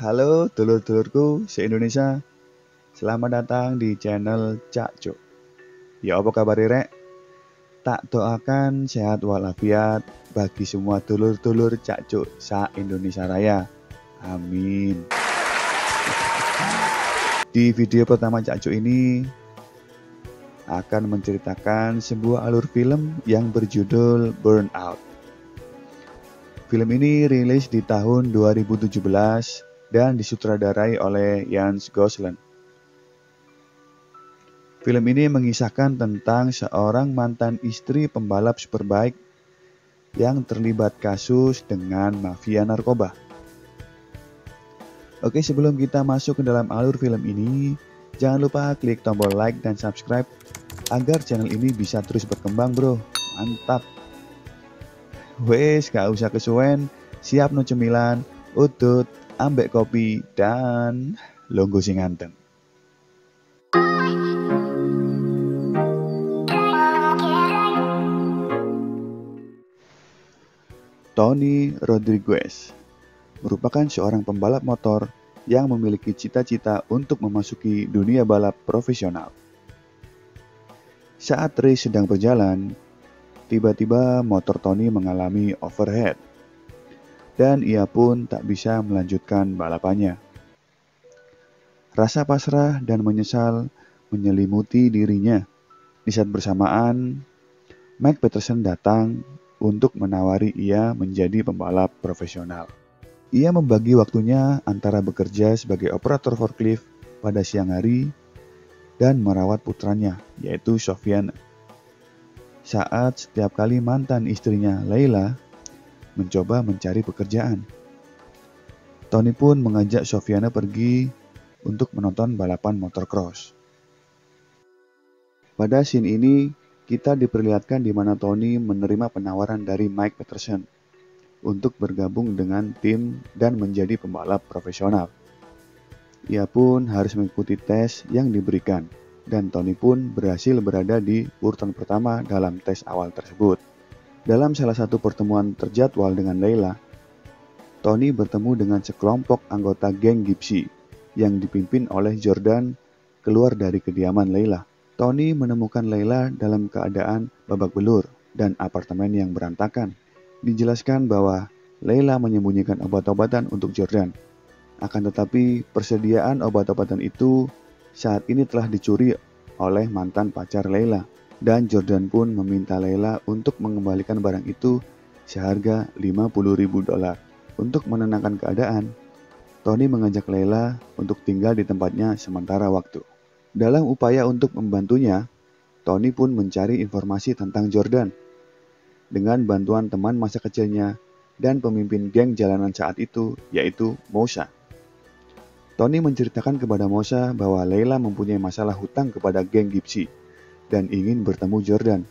Halo dulur-dulurku se-Indonesia, selamat datang di channel Cak Cuk. Ya apa kabar rek? Tak doakan sehat walafiat bagi semua dulur-dulur Cak Cuk sa-Indonesia Raya. Amin. Di video pertama Cak Cuk ini akan menceritakan sebuah alur film yang berjudul Burnout. Film ini rilis di tahun 2017 dan disutradarai oleh Jens Gosling. Film ini mengisahkan tentang seorang mantan istri pembalap superbike yang terlibat kasus dengan mafia narkoba. Oke, sebelum kita masuk ke dalam alur film ini, jangan lupa klik tombol like dan subscribe agar channel ini bisa terus berkembang bro. Mantap. Wes, gak usah kesuwen, siap no cemilan, udut, ambek kopi, dan longgo sing anteng. Tony Rodriguez merupakan seorang pembalap motor yang memiliki cita-cita untuk memasuki dunia balap profesional. Saat race sedang berjalan, tiba-tiba motor Tony mengalami overheat, dan ia pun tak bisa melanjutkan balapannya. Rasa pasrah dan menyesal menyelimuti dirinya. Di saat bersamaan, Mike Peterson datang untuk menawari ia menjadi pembalap profesional. Ia membagi waktunya antara bekerja sebagai operator forklift pada siang hari dan merawat putranya, yaitu Sofyan. Saat setiap kali mantan istrinya, Leila, mencoba mencari pekerjaan, Tony pun mengajak Sofyana pergi untuk menonton balapan motocross. Pada scene ini, kita diperlihatkan di mana Tony menerima penawaran dari Mike Peterson untuk bergabung dengan tim dan menjadi pembalap profesional. Ia pun harus mengikuti tes yang diberikan, dan Tony pun berhasil berada di urutan pertama dalam tes awal tersebut. Dalam salah satu pertemuan terjadwal dengan Leila, Tony bertemu dengan sekelompok anggota geng Gypsy yang dipimpin oleh Jordan keluar dari kediaman Leila. Tony menemukan Leila dalam keadaan babak belur dan apartemen yang berantakan. Dijelaskan bahwa Leila menyembunyikan obat-obatan untuk Jordan. Akan tetapi persediaan obat-obatan itu saat ini telah dicuri oleh mantan pacar Leila. Dan Jordan pun meminta Leila untuk mengembalikan barang itu seharga $50.000. Untuk menenangkan keadaan, Tony mengajak Leila untuk tinggal di tempatnya sementara waktu. Dalam upaya untuk membantunya, Tony pun mencari informasi tentang Jordan dengan bantuan teman masa kecilnya dan pemimpin geng jalanan saat itu, yaitu Moshe. Tony menceritakan kepada Moshe bahwa Leila mempunyai masalah hutang kepada geng Gypsy dan ingin bertemu Jordan.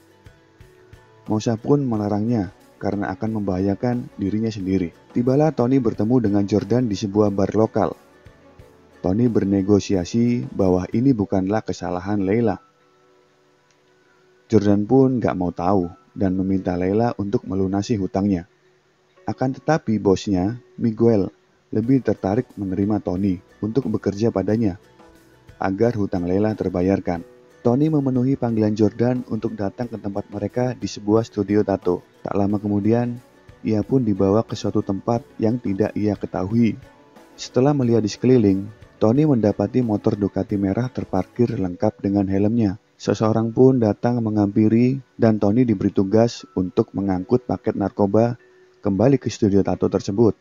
Moshe pun melarangnya karena akan membahayakan dirinya sendiri. Tibalah Tony bertemu dengan Jordan di sebuah bar lokal. Tony bernegosiasi bahwa ini bukanlah kesalahan Leila. Jordan pun gak mau tahu dan meminta Leila untuk melunasi hutangnya. Akan tetapi bosnya, Miguel, lebih tertarik menerima Tony untuk bekerja padanya agar hutang Leila terbayarkan. Tony memenuhi panggilan Jordan untuk datang ke tempat mereka di sebuah studio tato. Tak lama kemudian, ia pun dibawa ke suatu tempat yang tidak ia ketahui. Setelah melihat di sekeliling, Tony mendapati motor Ducati merah terparkir lengkap dengan helmnya. Seseorang pun datang menghampiri dan Tony diberi tugas untuk mengangkut paket narkoba kembali ke studio tato tersebut.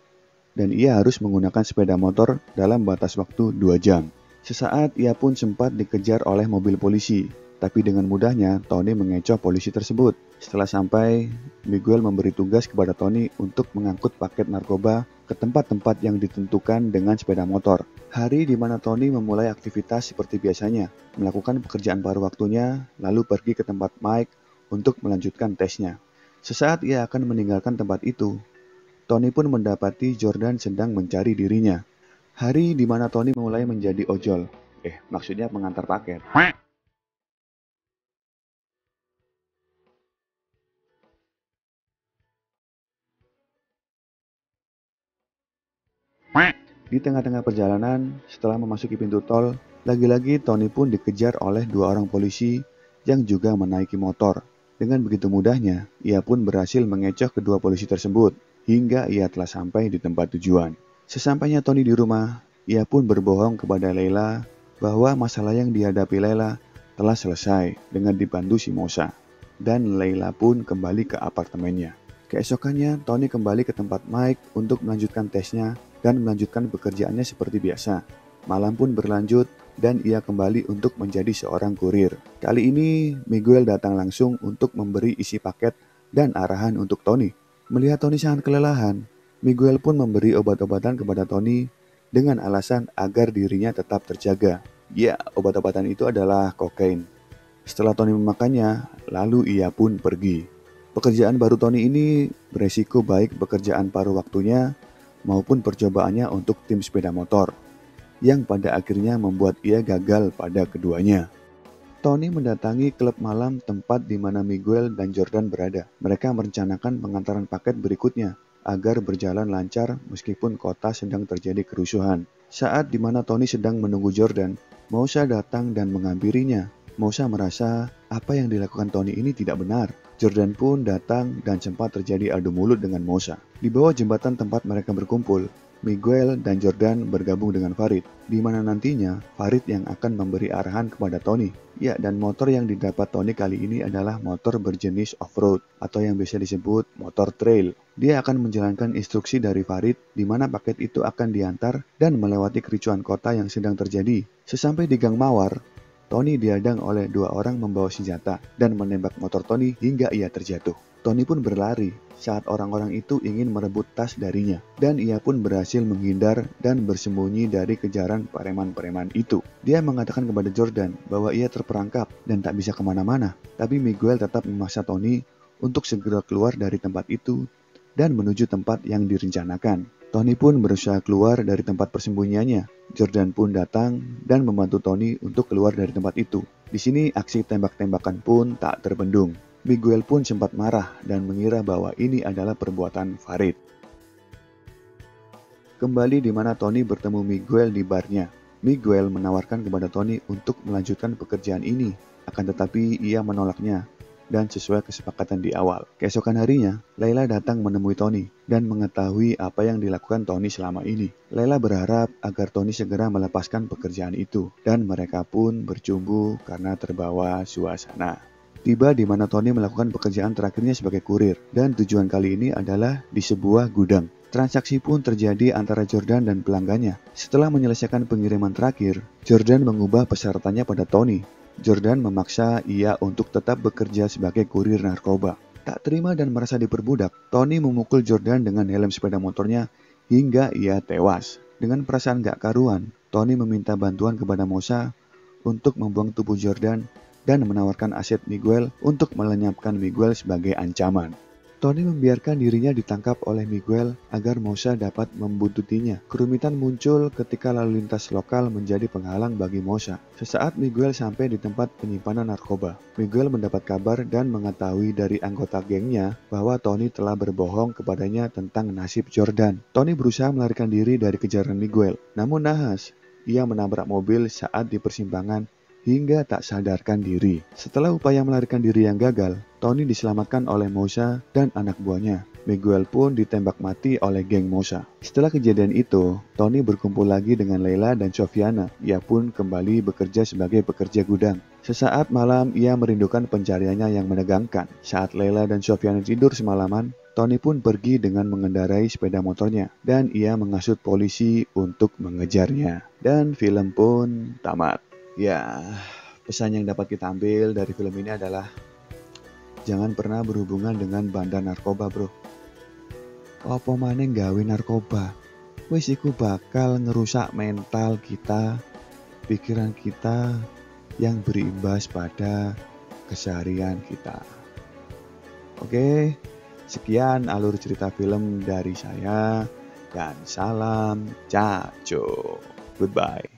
Dan ia harus menggunakan sepeda motor dalam batas waktu 2 jam. Sesaat ia pun sempat dikejar oleh mobil polisi, tapi dengan mudahnya Tony mengecoh polisi tersebut. Setelah sampai, Miguel memberi tugas kepada Tony untuk mengangkut paket narkoba ke tempat-tempat yang ditentukan dengan sepeda motor. Hari di mana Tony memulai aktivitas seperti biasanya, melakukan pekerjaan paruh waktunya, lalu pergi ke tempat Mike untuk melanjutkan tesnya. Sesaat ia akan meninggalkan tempat itu, Tony pun mendapati Jordan sedang mencari dirinya. Hari di mana Tony mulai menjadi ojol. Maksudnya pengantar paket. Di tengah-tengah perjalanan, setelah memasuki pintu tol, lagi-lagi Tony pun dikejar oleh 2 orang polisi yang juga menaiki motor. Dengan begitu mudahnya, ia pun berhasil mengecoh kedua polisi tersebut hingga ia telah sampai di tempat tujuan. Sesampainya Tony di rumah, ia pun berbohong kepada Leila bahwa masalah yang dihadapi Leila telah selesai dengan dibantu si Mosa. Dan Leila pun kembali ke apartemennya. Keesokannya, Tony kembali ke tempat Mike untuk melanjutkan tesnya dan melanjutkan pekerjaannya seperti biasa. Malam pun berlanjut dan ia kembali untuk menjadi seorang kurir. Kali ini, Miguel datang langsung untuk memberi isi paket dan arahan untuk Tony. Melihat Tony sangat kelelahan, Miguel pun memberi obat-obatan kepada Tony dengan alasan agar dirinya tetap terjaga. Ya, obat-obatan itu adalah kokain. Setelah Tony memakannya, lalu ia pun pergi. Pekerjaan baru Tony ini beresiko baik pekerjaan paruh waktunya maupun percobaannya untuk tim sepeda motor, yang pada akhirnya membuat ia gagal pada keduanya. Tony mendatangi klub malam tempat di mana Miguel dan Jordan berada. Mereka merencanakan pengantaran paket berikutnya agar berjalan lancar meskipun kota sedang terjadi kerusuhan. Saat di mana Tony sedang menunggu Jordan, Mosa datang dan menghampirinya. Mosa merasa apa yang dilakukan Tony ini tidak benar. Jordan pun datang dan sempat terjadi adu mulut dengan Mosa. Di bawah jembatan tempat mereka berkumpul, Miguel dan Jordan bergabung dengan Farid, di mana nantinya Farid yang akan memberi arahan kepada Tony. Ya, dan motor yang didapat Tony kali ini adalah motor berjenis off-road atau yang biasa disebut motor trail. Dia akan menjalankan instruksi dari Farid di mana paket itu akan diantar dan melewati kericuhan kota yang sedang terjadi. Sesampai di Gang Mawar, Tony dihadang oleh 2 orang membawa senjata dan menembak motor Tony hingga ia terjatuh. Tony pun berlari saat orang-orang itu ingin merebut tas darinya, dan ia pun berhasil menghindar dan bersembunyi dari kejaran preman-preman itu. Dia mengatakan kepada Jordan bahwa ia terperangkap dan tak bisa kemana-mana, tapi Miguel tetap memaksa Tony untuk segera keluar dari tempat itu dan menuju tempat yang direncanakan. Tony pun berusaha keluar dari tempat persembunyiannya. Jordan pun datang dan membantu Tony untuk keluar dari tempat itu. Di sini aksi tembak-tembakan pun tak terbendung. Miguel pun sempat marah dan mengira bahwa ini adalah perbuatan Farid. Kembali di mana Tony bertemu Miguel di barnya. Miguel menawarkan kepada Tony untuk melanjutkan pekerjaan ini, akan tetapi ia menolaknya dan sesuai kesepakatan di awal. Keesokan harinya, Leila datang menemui Tony dan mengetahui apa yang dilakukan Tony selama ini. Leila berharap agar Tony segera melepaskan pekerjaan itu, dan mereka pun bercumbu karena terbawa suasana. Tiba di mana Tony melakukan pekerjaan terakhirnya sebagai kurir, dan tujuan kali ini adalah di sebuah gudang. Transaksi pun terjadi antara Jordan dan pelanggannya. Setelah menyelesaikan pengiriman terakhir, Jordan mengubah persyaratannya pada Tony. Jordan memaksa ia untuk tetap bekerja sebagai kurir narkoba. Tak terima dan merasa diperbudak, Tony memukul Jordan dengan helm sepeda motornya hingga ia tewas. Dengan perasaan gak karuan, Tony meminta bantuan kepada Mosa untuk membuang tubuh Jordan dan menawarkan aset Miguel untuk melenyapkan Miguel sebagai ancaman. Tony membiarkan dirinya ditangkap oleh Miguel agar Mosa dapat membuntutinya. Kerumitan muncul ketika lalu lintas lokal menjadi penghalang bagi Mosa. Sesaat Miguel sampai di tempat penyimpanan narkoba. Miguel mendapat kabar dan mengetahui dari anggota gengnya bahwa Tony telah berbohong kepadanya tentang nasib Jordan. Tony berusaha melarikan diri dari kejaran Miguel. Namun nahas, ia menabrak mobil saat di persimpangan hingga tak sadarkan diri. Setelah upaya melarikan diri yang gagal, Tony diselamatkan oleh Mosa dan anak buahnya. Miguel pun ditembak mati oleh geng Mosa. Setelah kejadian itu, Tony berkumpul lagi dengan Leila dan Sofiana. Ia pun kembali bekerja sebagai pekerja gudang. Sesaat malam, ia merindukan pencariannya yang menegangkan. Saat Leila dan Sofiana tidur semalaman, Tony pun pergi dengan mengendarai sepeda motornya, dan ia menghasut polisi untuk mengejarnya. Dan film pun tamat. Ya, pesan yang dapat kita ambil dari film ini adalah jangan pernah berhubungan dengan bandar narkoba, bro. Apa maneh gawe narkoba? Wis iku bakal ngerusak mental kita, pikiran kita yang berimbas pada keseharian kita. Oke, sekian alur cerita film dari saya dan salam caco. Goodbye.